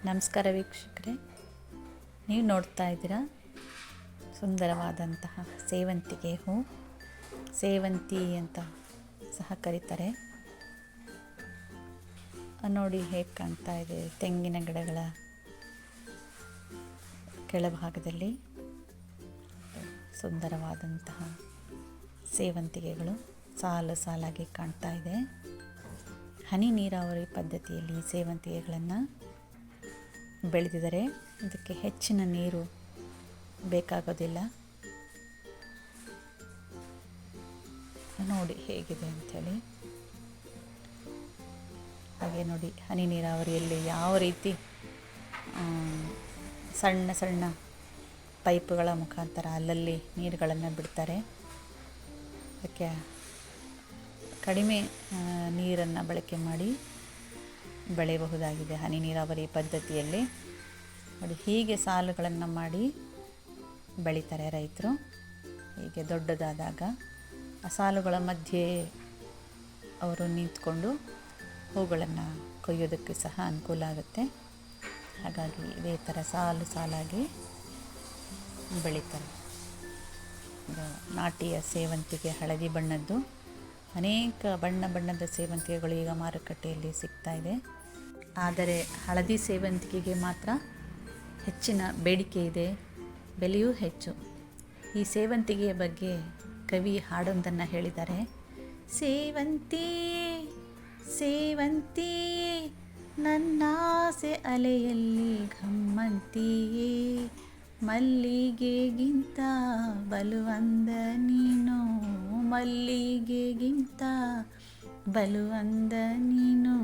ನಮಸ್ಕಾರ ವೀಕ್ಷಕರೇ, ನೀವು ನೋಡ್ತಾ ಇದ್ದೀರಾ ಸುಂದರವಾದಂತಹ ಸೇವಂತಿಗೆ ಹೂ. ಸೇವಂತಿ ಅಂತ ಸಹ ಕರೀತಾರೆ. ನೋಡಿ ಹೇಗೆ ಕಾಣ್ತಾ ಇದೆ. ತೆಂಗಿನ ಗಿಡಗಳ ಕೆಳಭಾಗದಲ್ಲಿ ಸುಂದರವಾದಂತಹ ಸೇವಂತಿಗೆಗಳು ಸಾಲು ಸಾಲಾಗಿ ಕಾಣ್ತಾ ಇದೆ. ಹನಿ ನೀರಾವರಿ ಪದ್ಧತಿಯಲ್ಲಿ ಸೇವಂತಿಗೆಗಳನ್ನು ಬೆಳೆದಿದ್ದಾರೆ. ಇದಕ್ಕೆ ಹೆಚ್ಚಿನ ನೀರು ಬೇಕಾಗೋದಿಲ್ಲ. ನೋಡಿ ಹೇಗಿದೆ ಅಂಥೇಳಿ. ಹಾಗೆ ನೋಡಿ, ಹನಿ ನೀರಾವರಿಯಲ್ಲಿ ಯಾವ ರೀತಿ ಸಣ್ಣ ಸಣ್ಣ ಪೈಪುಗಳ ಮುಖಾಂತರ ಅಲ್ಲಲ್ಲಿ ನೀರುಗಳನ್ನು ಬಿಡ್ತಾರೆ. ಅದಕ್ಕೆ ಕಡಿಮೆ ನೀರನ್ನು ಬಳಕೆ ಮಾಡಿ ಬೆಳೆಯಬಹುದಾಗಿದೆ ಹನಿ ನೀರಾವರಿ ಪದ್ಧತಿಯಲ್ಲಿ. ನೋಡಿ, ಹೀಗೆ ಸಾಲುಗಳನ್ನು ಮಾಡಿ ಬೆಳೀತಾರೆ ರೈತರು. ಹೀಗೆ ದೊಡ್ಡದಾದಾಗ ಆ ಸಾಲುಗಳ ಮಧ್ಯೆ ಅವರು ನಿಂತ್ಕೊಂಡು ಹೂಗಳನ್ನು ಕೊಯ್ಯೋದಕ್ಕೆ ಸಹ ಅನುಕೂಲ ಆಗುತ್ತೆ. ಹಾಗಾಗಿ ಇದೇ ಥರ ಸಾಲು ಸಾಲಾಗಿ ಬೆಳೀತಾರೆ. ನಾಟಿಯ ಸೇವಂತಿಗೆ ಹಳದಿ ಬಣ್ಣದ್ದು, ಅನೇಕ ಬಣ್ಣದ ಸೇವಂತಿಗೆಗಳು ಈಗ ಮಾರುಕಟ್ಟೆಯಲ್ಲಿ ಸಿಗ್ತಾ ಇದೆ. ಆದರೆ ಹಳದಿ ಸೇವಂತಿಗೆಗೆ ಮಾತ್ರ ಹೆಚ್ಚಿನ ಬೇಡಿಕೆ ಇದೆ, ಬೆಲೆಯೂ ಹೆಚ್ಚು. ಈ ಸೇವಂತಿಗೆಯ ಬಗ್ಗೆ ಕವಿ ಹಾಡೊಂದನ್ನು ಹೇಳಿದ್ದಾರೆ. ಸೇವಂತಿಯೇ ಸೇವಂತಿಯೇ ನನ್ನಾಸೆ ಅಲೆಯಲ್ಲಿ ಘಮ್ಮಂತಿಯೇ, ಮಲ್ಲಿಗೆಗಿಂತ ಬಲುವಂದ ನೀನು, ಮಲ್ಲಿಗೆಗಿಂತ ಬಲುವಂದ ನೀನು.